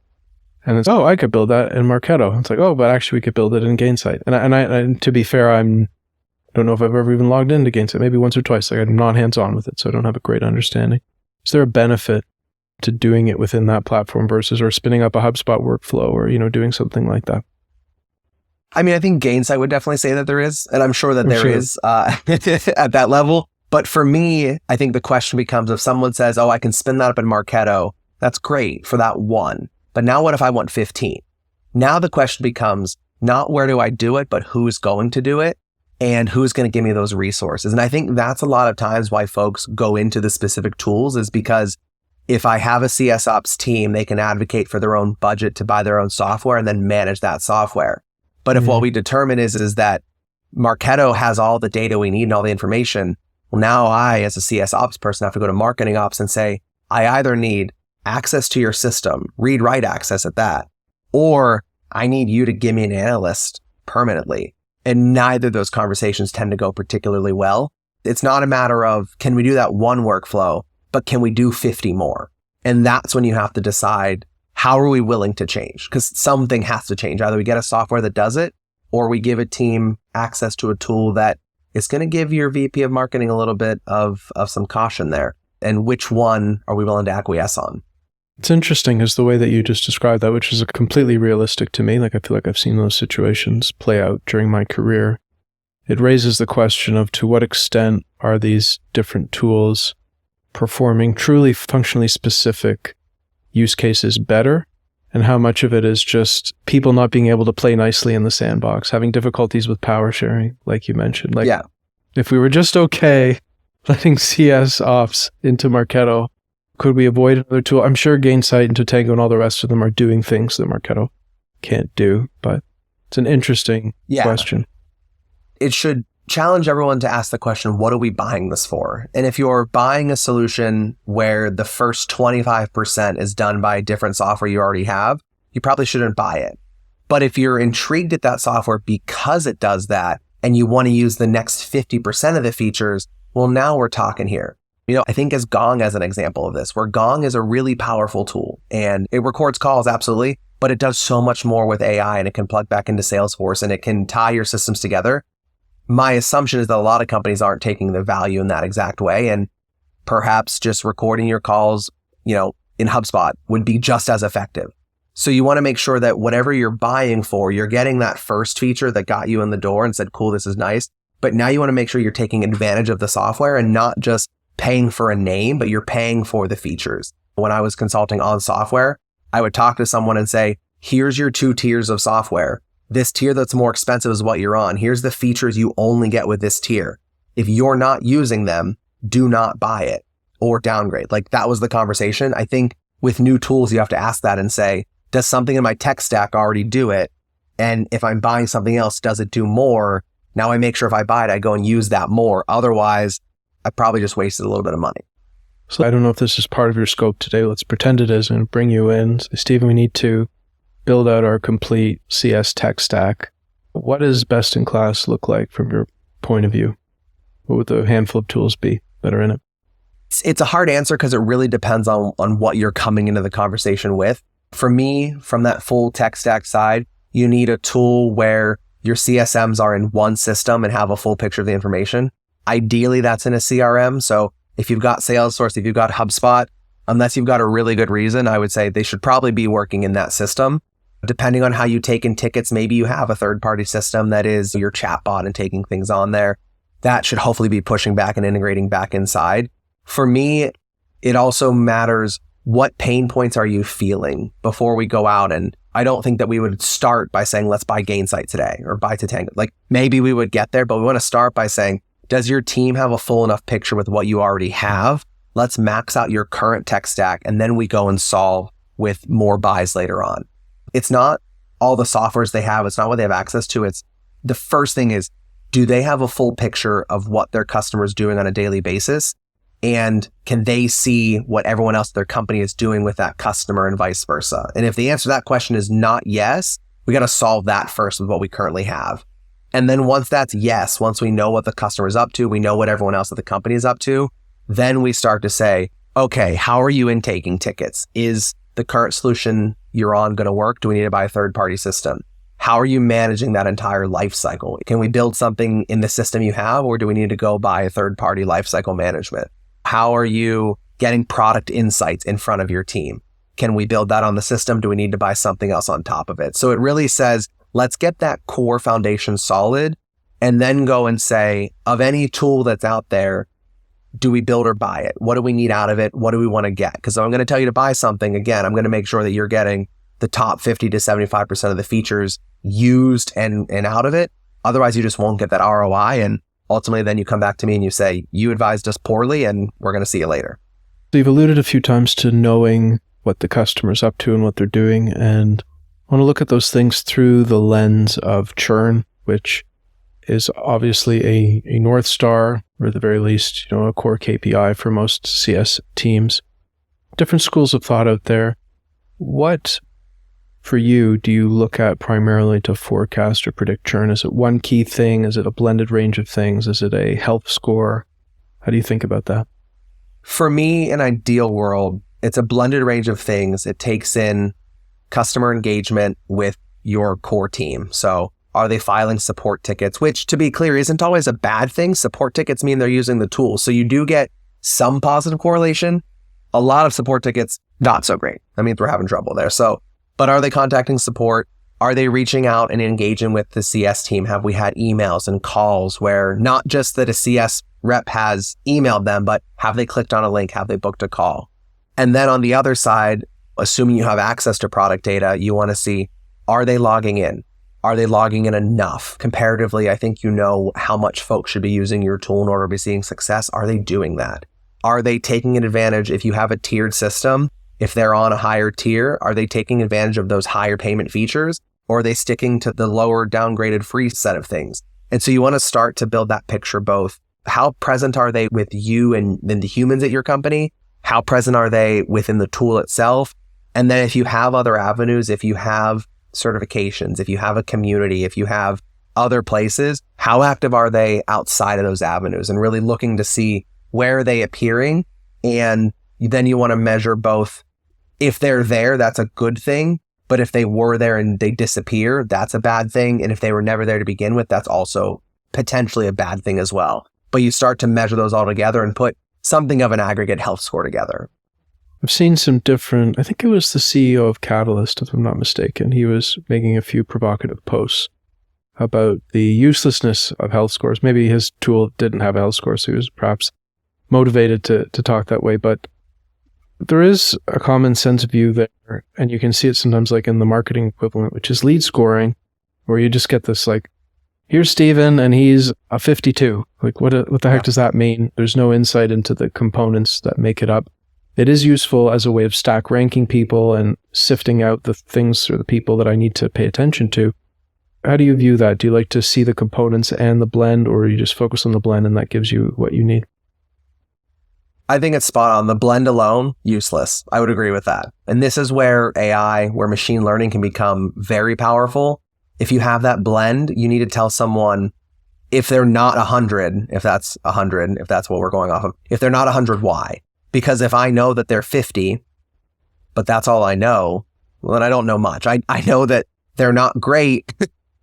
And it's, oh, I could build that in Marketo. It's like, oh, but actually we could build it in Gainsight. And to be fair, I don't know if I've ever even logged into Gainsight, maybe once or twice. Like I'm not hands-on with it, so I don't have a great understanding. Is there a benefit to doing it within that platform versus or spinning up a Hubspot workflow or, doing something like that? I mean, I think Gainsight would definitely say that there is, and I'm sure that there is at that level. But for me, I think the question becomes, if someone says, oh, I can spin that up in Marketo, that's great for that one. But now what if I want 15? Now the question becomes not where do I do it, but who's going to do it and who's going to give me those resources. And I think that's a lot of times why folks go into the specific tools, is because if I have a CS ops team, they can advocate for their own budget to buy their own software and then manage that software. But if what we determine is that Marketo has all the data we need and all the information, well, now I, as a CS ops person, have to go to marketing ops and say, I either need access to your system, read-write access at that, or I need you to give me an analyst permanently. And neither of those conversations tend to go particularly well. It's not a matter of, can we do that one workflow, but can we do 50 more? And that's when you have to decide, how are we willing to change? Because something has to change. Either we get a software that does it, or we give a team access to a tool that is going to give your VP of marketing a little bit of some caution there. And which one are we willing to acquiesce on? It's interesting is the way that you just described that, which is completely realistic to me. Like I feel like I've seen those situations play out during my career. It raises the question of to what extent are these different tools performing truly functionally specific use cases better, and how much of it is just people not being able to play nicely in the sandbox, having difficulties with power sharing, like you mentioned. Like, Yeah. if we were just okay letting CS ops into Marketo, could we avoid another tool? I'm sure Gainsight and Tatango and all the rest of them are doing things that Marketo can't do, but it's an interesting question. It should challenge everyone to ask the question, what are we buying this for? And if you're buying a solution where the first 25% is done by different software you already have, you probably shouldn't buy it. But if you're intrigued at that software because it does that, and you want to use the next 50% of the features, well, now we're talking here. I think as Gong as an example of this, where Gong is a really powerful tool and it records calls, absolutely, but it does so much more with AI, and it can plug back into Salesforce and it can tie your systems together. My assumption is that a lot of companies aren't taking the value in that exact way, and perhaps just recording your calls, in HubSpot would be just as effective. So you want to make sure that whatever you're buying for, you're getting that first feature that got you in the door and said, cool, this is nice. But now you want to make sure you're taking advantage of the software and not just paying for a name, but you're paying for the features. When I was consulting on software, I would talk to someone and say, here's your 2 tiers of software. This tier that's more expensive is what you're on. Here's the features you only get with this tier. If you're not using them, do not buy it or downgrade. Like, that was the conversation. I think with new tools, you have to ask that and say, does something in my tech stack already do it? And if I'm buying something else, does it do more? Now I make sure if I buy it, I go and use that more. Otherwise, I probably just wasted a little bit of money. So I don't know if this is part of your scope today. Let's pretend it is and bring you in. So, Stephen, we need to build out our complete CS tech stack. What does best in class look like from your point of view? What would the handful of tools be that are in it? It's a hard answer because it really depends on what you're coming into the conversation with. For me, from that full tech stack side, you need a tool where your CSMs are in one system and have a full picture of the information. Ideally, that's in a CRM. So if you've got Salesforce, if you've got HubSpot, unless you've got a really good reason, I would say they should probably be working in that system. Depending on how you take in tickets, maybe you have a third-party system that is your chatbot and taking things on there. That should hopefully be pushing back and integrating back inside. For me, it also matters, what pain points are you feeling before we go out? And I don't think that we would start by saying, let's buy Gainsight today or buy Tatango. Like, maybe we would get there, but we want to start by saying, does your team have a full enough picture with what you already have? Let's max out your current tech stack, and then we go and solve with more buys later on. It's not all the softwares they have. It's not what they have access to. It's the first thing is, do they have a full picture of what their customers doing on a daily basis? And can they see what everyone else at their company is doing with that customer and vice versa? And if the answer to that question is not yes, we got to solve that first with what we currently have. And then once that's yes, once we know what the customer is up to, we know what everyone else at the company is up to, then we start to say, okay, how are you intaking tickets? Is the current solution you're on going to work? Do we need to buy a third-party system? How are you managing that entire life cycle? Can we build something in the system you have, or do we need to go buy a third-party life cycle management? How are you getting product insights in front of your team? Can we build that on the system? Do we need to buy something else on top of it? So it really says, let's get that core foundation solid, and then go and say, of any tool that's out there, do we build or buy it? What do we need out of it? What do we want to get? Because I'm going to tell you to buy something, again, I'm going to make sure that you're getting the top 50 to 75% of the features used and out of it. Otherwise, you just won't get that ROI. And ultimately, then you come back to me and you say, you advised us poorly and we're going to see you later. So you've alluded a few times to knowing what the customer's up to and what they're doing. And I want to look at those things through the lens of churn, which is obviously a North Star, or at the very least, a core KPI for most CS teams. Different schools of thought out there. What, for you, do you look at primarily to forecast or predict churn? Is it one key thing? Is it a blended range of things? Is it a health score? How do you think about that? For me, in an ideal world, it's a blended range of things. It takes in customer engagement with your core team. So are they filing support tickets? Which, to be clear, isn't always a bad thing. Support tickets mean they're using the tool. So you do get some positive correlation. A lot of support tickets, not so great. That means we're having trouble there. But are they contacting support? Are they reaching out and engaging with the CS team? Have we had emails and calls where not just that a CS rep has emailed them, but have they clicked on a link? Have they booked a call? And then on the other side, assuming you have access to product data, you want to see, are they logging in? Are they logging in enough? Comparatively, I think you know how much folks should be using your tool in order to be seeing success. Are they doing that? Are they taking advantage if you have a tiered system? If they're on a higher tier, are they taking advantage of those higher payment features? Or are they sticking to the lower downgraded free set of things? And so you want to start to build that picture both. How present are they with you and then the humans at your company? How present are they within the tool itself? And then if you have other avenues, if you have certifications, if you have a community, if you have other places, how active are they outside of those avenues? And really looking to see where are they appearing? And then you want to measure both. If they're there, that's a good thing. But if they were there and they disappear, that's a bad thing. And if they were never there to begin with, that's also potentially a bad thing as well. But you start to measure those all together and put something of an aggregate health score together. I've seen some different, I think it was the CEO of Catalyst, if I'm not mistaken. He was making a few provocative posts about the uselessness of health scores. Maybe his tool didn't have a health score, so he was perhaps motivated to talk that way. But there is a common sense view there, and you can see it sometimes like in the marketing equivalent, which is lead scoring, where you just get this like, here's Steven and he's a 52. Like what the heck does that mean? There's no insight into the components that make it up. It is useful as a way of stack ranking people and sifting out the things or the people that I need to pay attention to. How do you view that? Do you like to see the components and the blend, or you just focus on the blend and that gives you what you need? I think it's spot on. The blend alone, useless. I would agree with that. And this is where AI, where machine learning can become very powerful. If you have that blend, you need to tell someone if they're not 100, if that's 100, if that's what we're going off of, if they're not 100, why? Because if I know that they're 50, but that's all I know, well, then I don't know much. I know that they're not great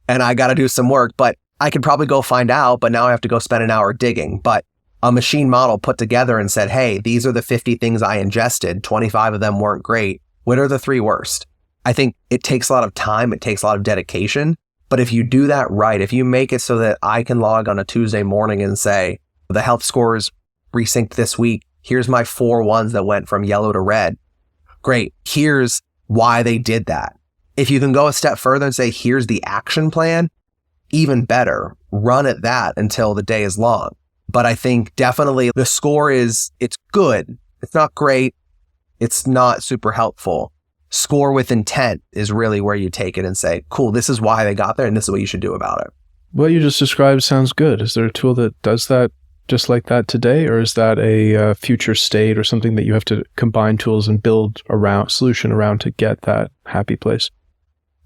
and I got to do some work, but I could probably go find out, but now I have to go spend an hour digging. But a machine model put together and said, hey, these are the 50 things I ingested. 25 of them weren't great. What are the 3 worst? I think it takes a lot of time. It takes a lot of dedication. But if you do that right, if you make it so that I can log on a Tuesday morning and say, the health scores resynced this week, here's my 4 ones that went from yellow to red. Great. Here's why they did that. If you can go a step further and say, here's the action plan, even better. Run at that until the day is long. But I think definitely the score it's good. It's not great. It's not super helpful. Score with intent is really where you take it and say, cool, this is why they got there and this is what you should do about it. What you just described sounds good. Is there a tool that does that just like that today? Or is that a future state or something that you have to combine tools and build a solution around to get that happy place?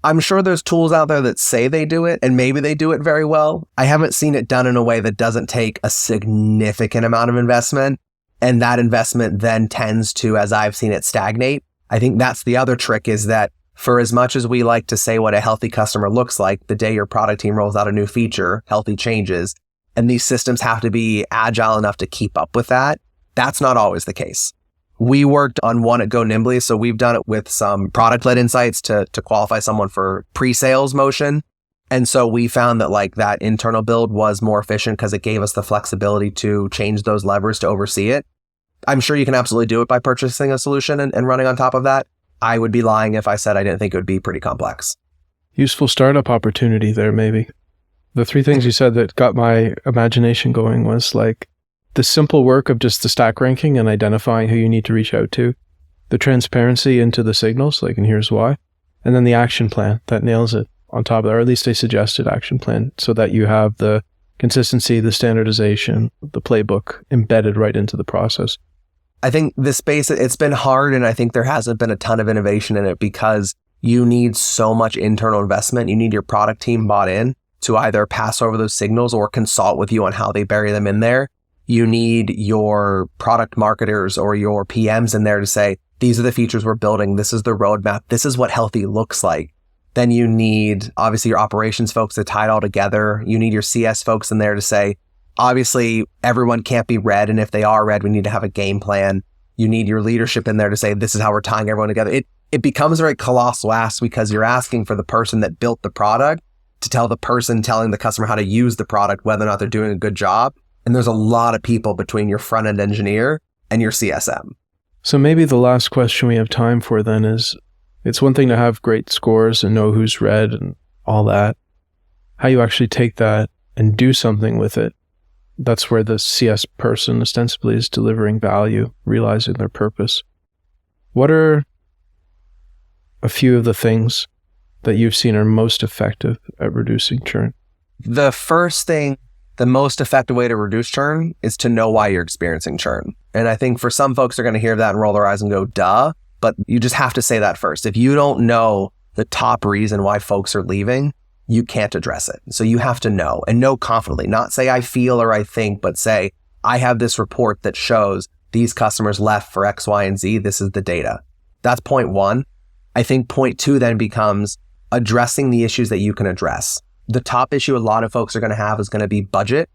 I'm sure there's tools out there that say they do it, and maybe they do it very well. I haven't seen it done in a way that doesn't take a significant amount of investment, and that investment then tends to, as I've seen it, stagnate. I think that's the other trick, is that for as much as we like to say what a healthy customer looks like, the day your product team rolls out a new feature, healthy changes, and these systems have to be agile enough to keep up with that, that's not always the case. We worked on one at Go Nimbly, so we've done it with some product-led insights to qualify someone for pre-sales motion. And so we found that like that internal build was more efficient because it gave us the flexibility to change those levers to oversee it. I'm sure you can absolutely do it by purchasing a solution and running on top of that. I would be lying if I said I didn't think it would be pretty complex. Useful startup opportunity there, maybe. The 3 things you said that got my imagination going was like the simple work of just the stack ranking and identifying who you need to reach out to, the transparency into the signals, like, and here's why, and then the action plan that nails it on top of that, or at least a suggested action plan, so that you have the consistency, the standardization, the playbook embedded right into the process. I think this space, it's been hard, and I think there hasn't been a ton of innovation in it because you need so much internal investment. You need your product team bought in to either pass over those signals or consult with you on how they bury them in there. You need your product marketers or your PMs in there to say, these are the features we're building. This is the roadmap. This is what healthy looks like. Then you need, obviously, your operations folks to tie it all together. You need your CS folks in there to say, obviously, everyone can't be red. And if they are red, we need to have a game plan. You need your leadership in there to say, this is how we're tying everyone together. It becomes a very colossal ask because you're asking for the person that built the product to tell the person telling the customer how to use the product, whether or not they're doing a good job. And there's a lot of people between your front-end engineer and your CSM. So maybe the last question we have time for then is, it's one thing to have great scores and know who's read and all that. How you actually take that and do something with it, that's where the CS person ostensibly is delivering value, realizing their purpose. What are a few of the things that you've seen are most effective at reducing churn? The first thing, the most effective way to reduce churn is to know why you're experiencing churn. And I think for some folks are going to hear that and roll their eyes and go, duh, but you just have to say that first. If you don't know the top reason why folks are leaving, you can't address it. So you have to know, and know confidently, not say I feel or I think, but say, I have this report that shows these customers left for X, Y, and Z. This is the data. That's point one. I think point two then becomes addressing the issues that you can address. The top issue a lot of folks are going to have is going to be budget.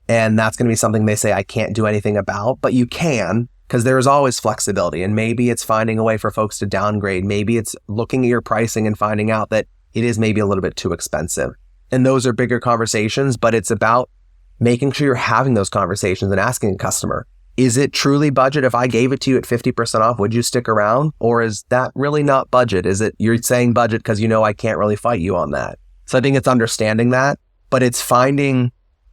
And that's going to be something they say, I can't do anything about, but you can, because there is always flexibility. And maybe it's finding a way for folks to downgrade. Maybe it's looking at your pricing and finding out that it is maybe a little bit too expensive. And those are bigger conversations, but it's about making sure you're having those conversations and asking a customer, is it truly budget? If I gave it to you at 50% off, would you stick around? Or is that really not budget? Is it you're saying budget because you know I can't really fight you on that? So I think it's understanding that, but it's finding,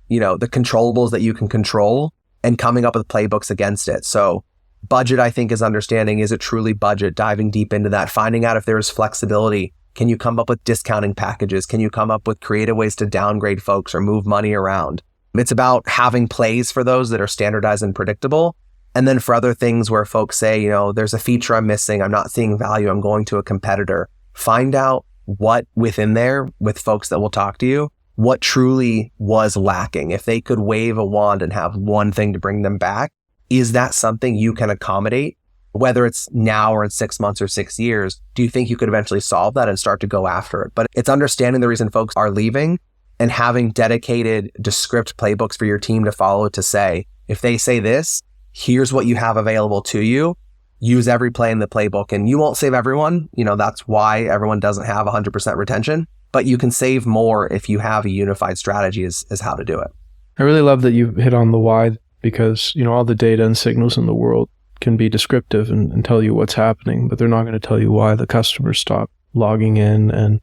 the controllables that you can control and coming up with playbooks against it. So budget, I think, is understanding, is it truly budget? Diving deep into that, finding out if there is flexibility. Can you come up with discounting packages? Can you come up with creative ways to downgrade folks or move money around? It's about having plays for those that are standardized and predictable. And then for other things where folks say, there's a feature I'm missing, I'm not seeing value, I'm going to a competitor. Find out what within there with folks that will talk to you, what truly was lacking. If they could wave a wand and have one thing to bring them back, is that something you can accommodate? Whether it's now or in 6 months or 6 years, do you think you could eventually solve that and start to go after it? But it's understanding the reason folks are leaving and having dedicated descript playbooks for your team to follow to say, if they say this, here's what you have available to you. Use every play in the playbook, and you won't save everyone. That's why everyone doesn't have 100% retention, but you can save more if you have a unified strategy as how to do it. I really love that you hit on the why, because, all the data and signals in the world can be descriptive and tell you what's happening, but they're not going to tell you why the customers stop logging in. And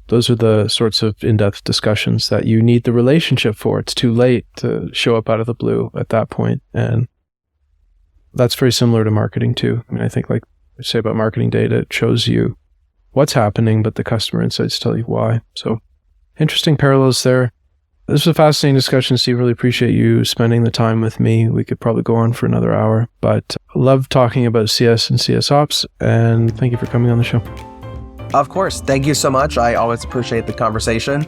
those are the sorts of in-depth discussions that you need the relationship for. It's too late to show up out of the blue at that point. And that's very similar to marketing too. I think like I say about marketing data, it shows you what's happening, but the customer insights tell you why. So interesting parallels there. This was a fascinating discussion, Steve. Really appreciate you spending the time with me. We could probably go on for another hour, but I love talking about CS and CS Ops, and thank you for coming on the show. Of course. Thank you so much. I always appreciate the conversation.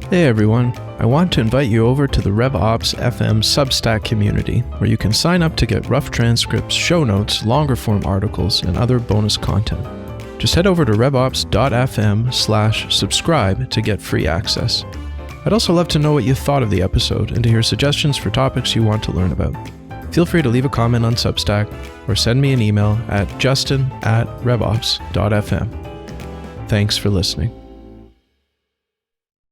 Hey everyone. I want to invite you over to the RevOps FM Substack community, where you can sign up to get rough transcripts, show notes, longer form articles, and other bonus content. Just head over to revops.fm/subscribe to get free access. I'd also love to know what you thought of the episode and to hear suggestions for topics you want to learn about. Feel free to leave a comment on Substack or send me an email at justin@revops.fm. Thanks for listening.